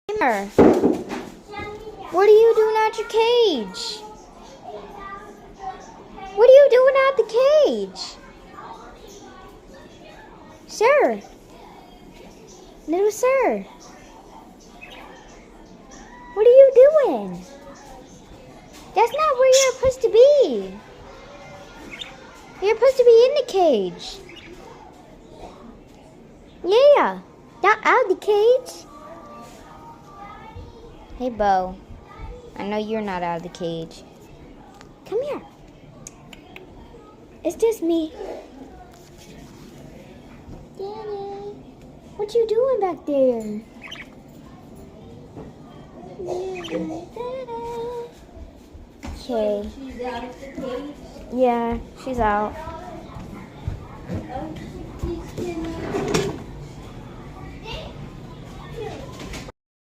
Here. What are you doing at your cage? What are you doing at the cage? Sir. Little sir. What are you doing? That's not where you're supposed to be. You're supposed to be in the cage. Yeah. Not out of the cage. Hey, Bo. I know you're not out of the cage. Come here. It's just me. Danny, what you doing back there? Okay. She's out of the cage. Yeah, she's out.